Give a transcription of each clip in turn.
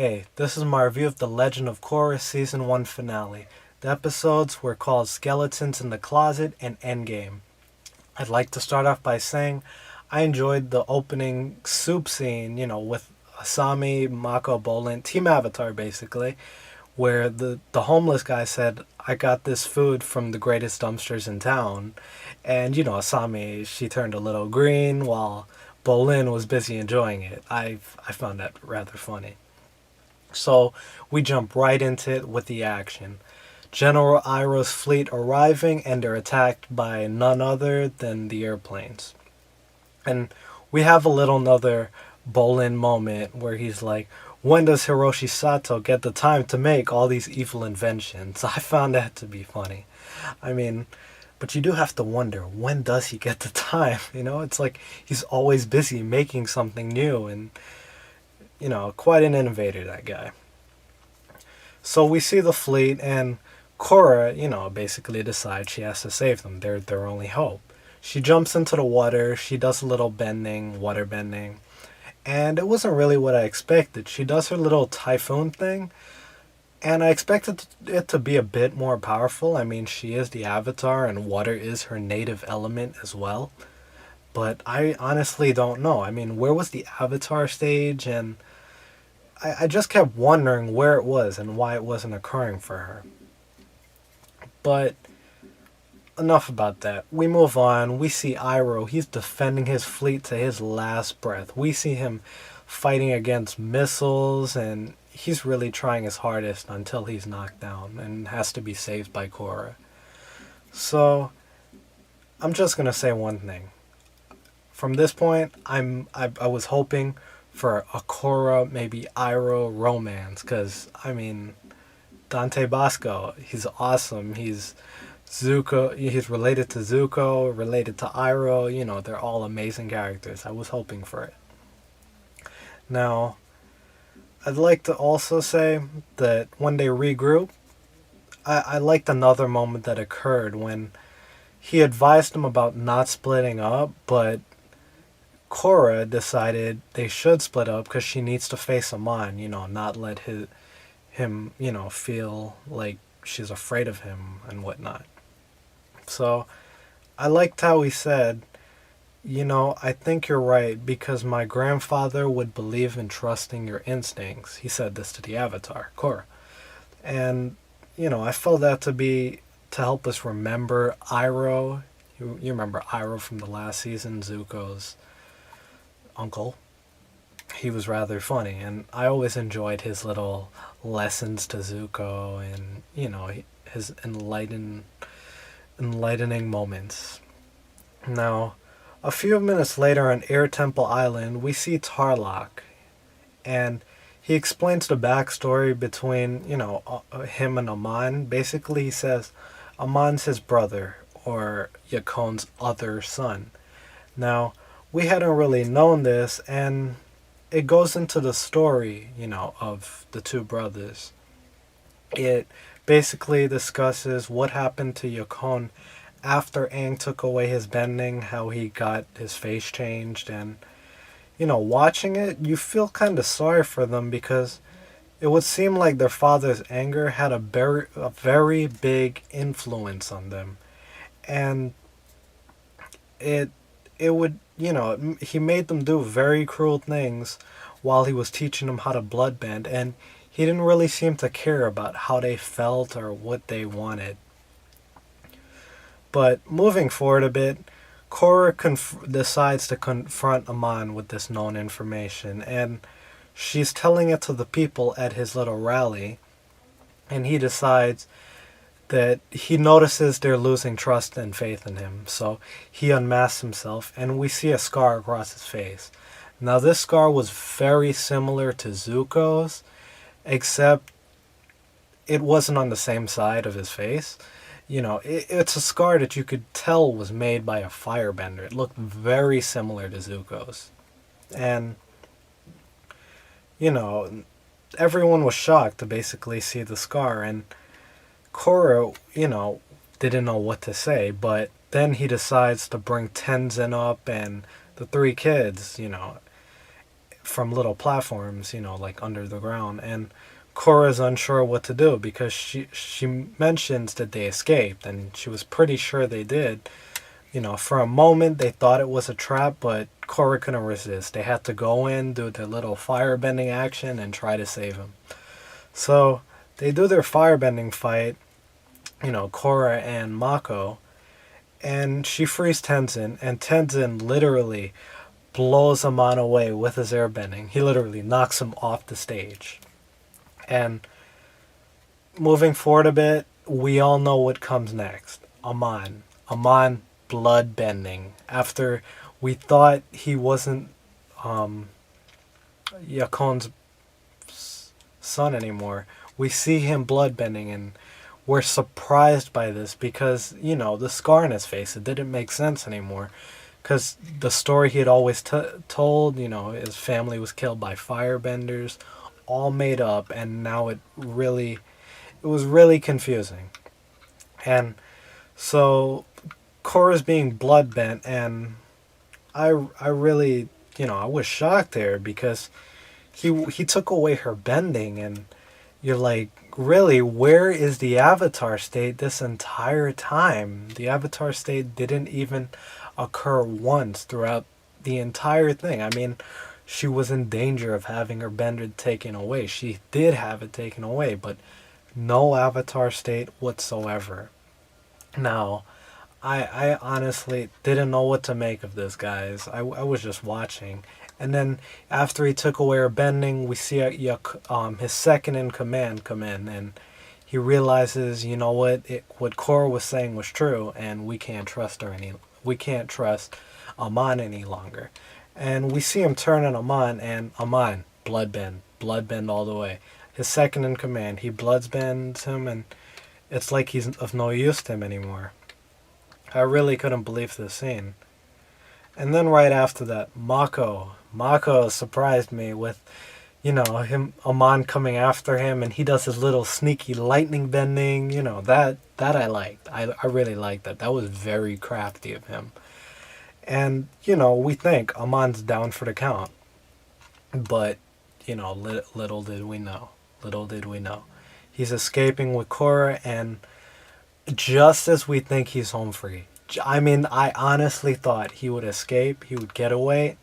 Hey, this is my review of The Legend of Korra Season 1 finale. The episodes were called Skeletons in the Closet and Endgame. I'd like to start off by saying I enjoyed the opening soup scene, with Asami, Mako, Bolin, Team Avatar basically, where the homeless guy said, I got this food from the greatest dumpsters in town. And, Asami, she turned a little green while Bolin was busy enjoying it. I found that rather funny. So we jump right into it with the action. General Iroh's fleet arriving and they're attacked by none other than the airplanes. And we have a little another Bolin moment where he's like, when does Hiroshi Sato get the time to make all these evil inventions? I found that to be funny. I mean, but you do have to wonder, when does he get the time? It's like he's always busy making something new and, quite an innovator, that guy. So we see the fleet, and Korra, basically decides she has to save them. They're their only hope. She jumps into the water, she does a little bending, water bending, and it wasn't really what I expected. She does her little typhoon thing, and I expected it to be a bit more powerful. I mean, she is the Avatar, and water is her native element as well. But I honestly don't know. I mean, where was the Avatar stage? And I just kept wondering where it was and why it wasn't occurring for her. But enough about that. We move on. We see Iroh. He's defending his fleet to his last breath. We see him fighting against missiles, and he's really trying his hardest until he's knocked down and has to be saved by Korra. So I'm just gonna say one thing. From this point, I was hoping for a Korra, maybe Iroh romance, because I mean, Dante Basco, he's awesome. He's Zuko. He's related to Zuko, related to Iroh. They're all amazing characters. I was hoping for it. Now, I'd like to also say that when they regroup, I liked another moment that occurred when he advised them about not splitting up, but Korra decided they should split up because she needs to face Amon, not let him, feel like she's afraid of him and whatnot. So I liked how he said, I think you're right because my grandfather would believe in trusting your instincts. He said this to the Avatar, Korra. And, I felt that to help us remember Iroh. You remember Iroh from the last season, Zuko's uncle. He was rather funny, and I always enjoyed his little lessons to Zuko and, his enlightening moments. Now, a few minutes later on Air Temple Island, we see Tarlok, and he explains the backstory between, him and Amon. Basically, he says Amon's his brother, or Yakon's other son. Now, we hadn't really known this, and it goes into the story, of the two brothers. It basically discusses what happened to Yakon after Aang took away his bending, how he got his face changed, and, watching it, you feel kind of sorry for them because it would seem like their father's anger had a very big influence on them. And it would, he made them do very cruel things while he was teaching them how to bloodbend, and he didn't really seem to care about how they felt or what they wanted. But moving forward a bit, Korra decides to confront Amon with this known information, and she's telling it to the people at his little rally, and he decides that he notices they're losing trust and faith in him. So he unmasks himself, and we see a scar across his face. Now, this scar was very similar to Zuko's, except it wasn't on the same side of his face. It's a scar that you could tell was made by a firebender. It looked very similar to Zuko's. And, everyone was shocked to basically see the scar, and Korra, didn't know what to say, but then he decides to bring Tenzin up and the three kids, from little platforms, like under the ground. And Korra's unsure what to do because she mentions that they escaped, and she was pretty sure they did. For a moment they thought it was a trap, but Korra couldn't resist. They had to go in, do their little firebending action, and try to save him. So they do their firebending fight, Korra and Mako, and she frees Tenzin, and Tenzin literally blows Amon away with his airbending. He literally knocks him off the stage. And moving forward a bit, we all know what comes next. Amon. Amon blood bending. After we thought he wasn't Yakon's son anymore, we see him blood bending, and we're surprised by this because, the scar on his face, it didn't make sense anymore. Because the story he had always told, his family was killed by firebenders, all made up, and now it was really confusing. And so Korra's being blood bent, and I really, I was shocked there because he took away her bending, and you're like, really, where is the Avatar state this entire time? The Avatar state didn't even occur once throughout the entire thing. I mean, she was in danger of having her bender taken away. She did have it taken away, but no Avatar state whatsoever. Now, I honestly didn't know what to make of this, guys. I was just watching. And then after he took away her bending, we see his second in command come in, and he realizes, what Korra was saying was true, and we can't trust Amon any longer. And we see him turn on Amon, and Amon, blood bend all the way. His second in command, he bloodbends him, and it's like he's of no use to him anymore. I really couldn't believe this scene. And then right after that, Mako surprised me with, Amon coming after him, and he does his little sneaky lightning bending, that I liked. I really liked that. That was very crafty of him. And, we think Amon's down for the count. But, little did we know. He's escaping with Korra, and just as we think he's home free. I mean, I honestly thought he would escape, he would get away.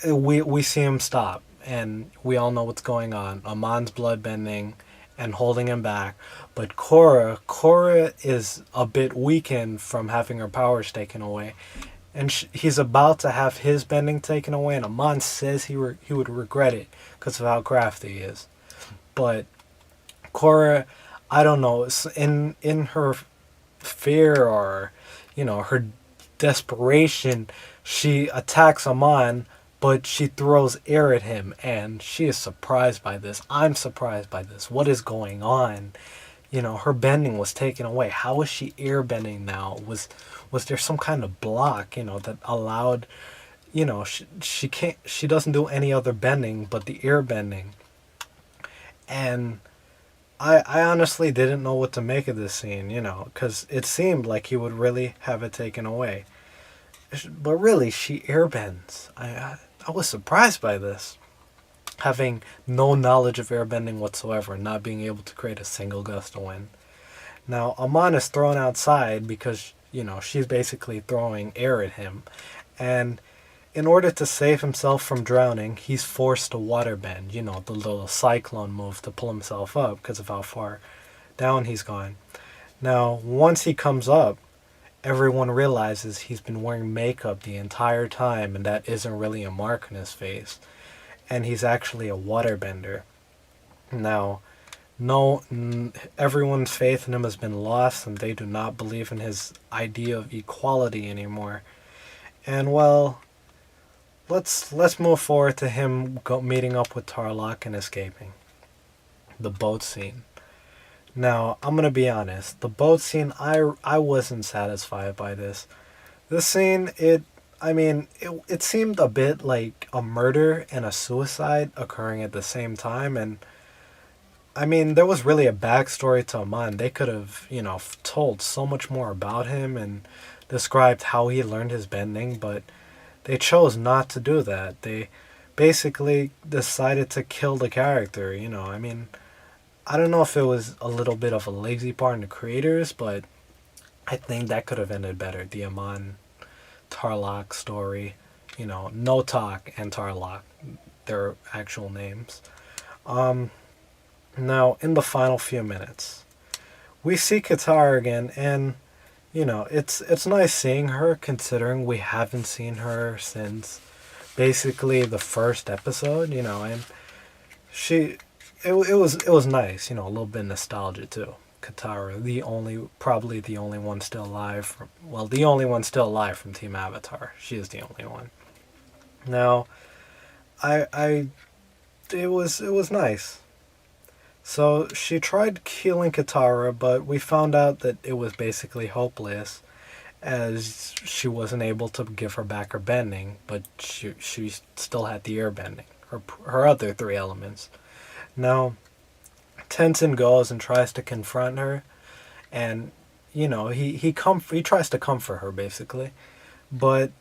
We see him stop, and we all know what's going on. Amon's bloodbending and holding him back. But Korra is a bit weakened from having her powers taken away. And he's about to have his bending taken away, and Amon says he would regret it because of how crafty he is. But Korra, I don't know, in her fear or, her desperation, she attacks Amon, but she throws air at him, and she is surprised by this. I'm surprised by this. What is going on? Her bending was taken away. How is she air bending now? Was there some kind of block, that allowed, she doesn't do any other bending but the air bending. And I honestly didn't know what to make of this scene, because it seemed like he would really have it taken away. But really, she airbends. I was surprised by this. Having no knowledge of airbending whatsoever, not being able to create a single gust of wind. Now, Amon is thrown outside because, she's basically throwing air at him. And in order to save himself from drowning, he's forced to waterbend, the little cyclone move to pull himself up because of how far down he's gone. Now, once he comes up, everyone realizes he's been wearing makeup the entire time, and that isn't really a mark on his face. And he's actually a waterbender. Now, everyone's faith in him has been lost, and they do not believe in his idea of equality anymore. And well, let's move forward to him meeting up with Tarlok and escaping. The boat scene. Now, I'm gonna be honest. The boat scene, I wasn't satisfied by this. This scene, it seemed a bit like a murder and a suicide occurring at the same time, and there was really a backstory to Amon. They could have, told so much more about him and described how he learned his bending, but they chose not to do that. They basically decided to kill the character. I mean, I don't know if it was a little bit of a lazy part in the creators, but I think that could have ended better. The Amon Tarlok story, Notok and Tarlok, their actual names. Um, Now, in the final few minutes, we see Katara again, and it's nice seeing her considering we haven't seen her since basically the first episode. And she, it was nice, a little bit of nostalgia too. Katara, probably the only one still alive. The only one still alive from Team Avatar. She is the only one. Now, it was nice. So she tried killing Katara, but we found out that it was basically hopeless, as she wasn't able to give her back her bending, but she still had the air bending, her other three elements. Now, Tenzin goes and tries to confront her, and he tries to comfort her basically, but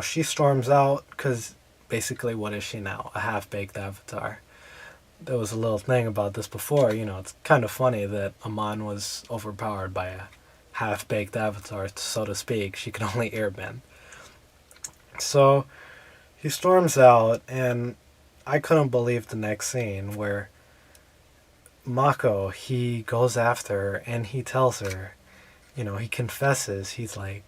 she storms out because basically what is she now? A half baked avatar. There was a little thing about this before. It's kind of funny that Amon was overpowered by a half baked avatar, so to speak. She could only airbend. So he storms out, and I couldn't believe the next scene where Mako, he goes after her and he tells her, he confesses. He's like,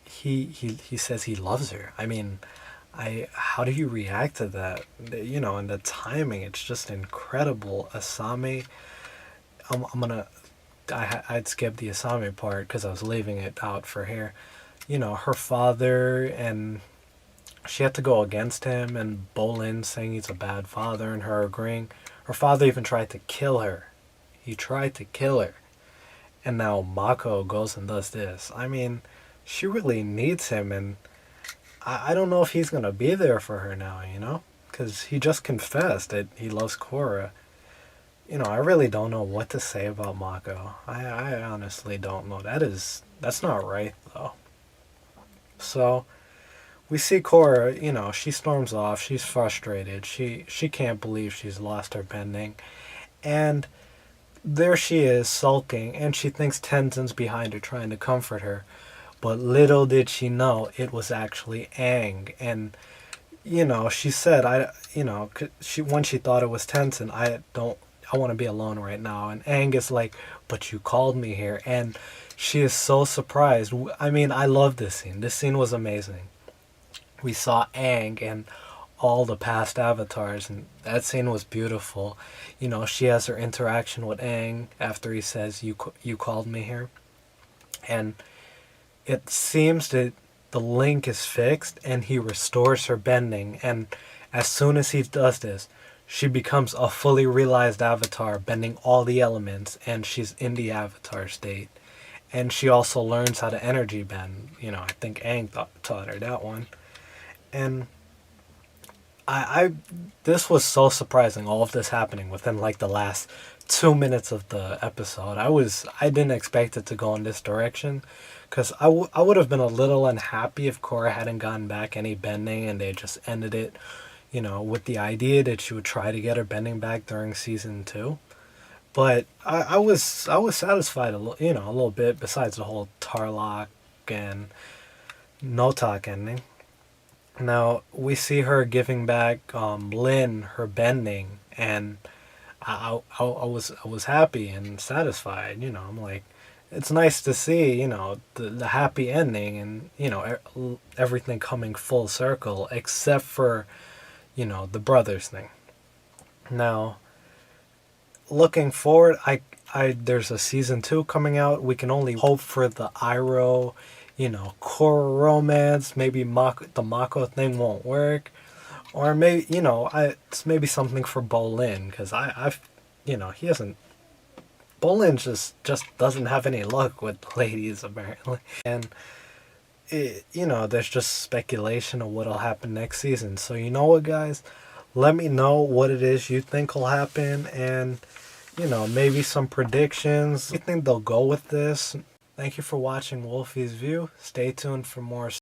he says he loves her. I mean, how do you react to that? And the timing, it's just incredible. Asami, I'd skip the Asami part because I was leaving it out for here. Her father, and she had to go against him, and Bolin saying he's a bad father and her agreeing. Her father even tried to kill her. He tried to kill her. And now Mako goes and does this. I mean, she really needs him, and I don't know if he's going to be there for her now, because he just confessed that he loves Korra. I really don't know what to say about Mako. I honestly don't know. That's not right, though. So, we see Korra, she storms off. She's frustrated. She can't believe she's lost her bending. And there she is, sulking, and she thinks Tenzin's behind her trying to comfort her. But little did she know it was actually Aang. And, she said, when she thought it was Tenzin, I want to be alone right now. And Aang is like, but you called me here. And she is so surprised. I mean, I love this scene. This scene was amazing. We saw Aang and all the past avatars, and that scene was beautiful. She has her interaction with Aang after he says, you called me here. And it seems that the link is fixed and he restores her bending, and as soon as he does this, she becomes a fully realized avatar, bending all the elements, and she's in the avatar state. And she also learns how to energy bend. I think Aang taught her that one. And this was so surprising, all of this happening within like the last 2 minutes of the episode. I didn't expect it to go in this direction, because I would have been a little unhappy if Korra hadn't gotten back any bending and they just ended it, with the idea that she would try to get her bending back during season 2. But I was satisfied a little bit, besides the whole Tarlok and Notok ending. Now we see her giving back Lin her bending, and I was happy and satisfied. I'm like, it's nice to see the happy ending, and everything coming full circle, except for the brothers thing. Now, looking forward, I there's a season 2 coming out. We can only hope for the Iroh, Korra romance. Maybe the Mako thing won't work, or maybe it's maybe something for Bolin, because he hasn't. Bolin just doesn't have any luck with ladies apparently, and there's just speculation of what'll happen next season. So you know what, guys, let me know what it is you think will happen, and maybe some predictions. You think they'll go with this? Thank you for watching Wolfiesview. Stay tuned for more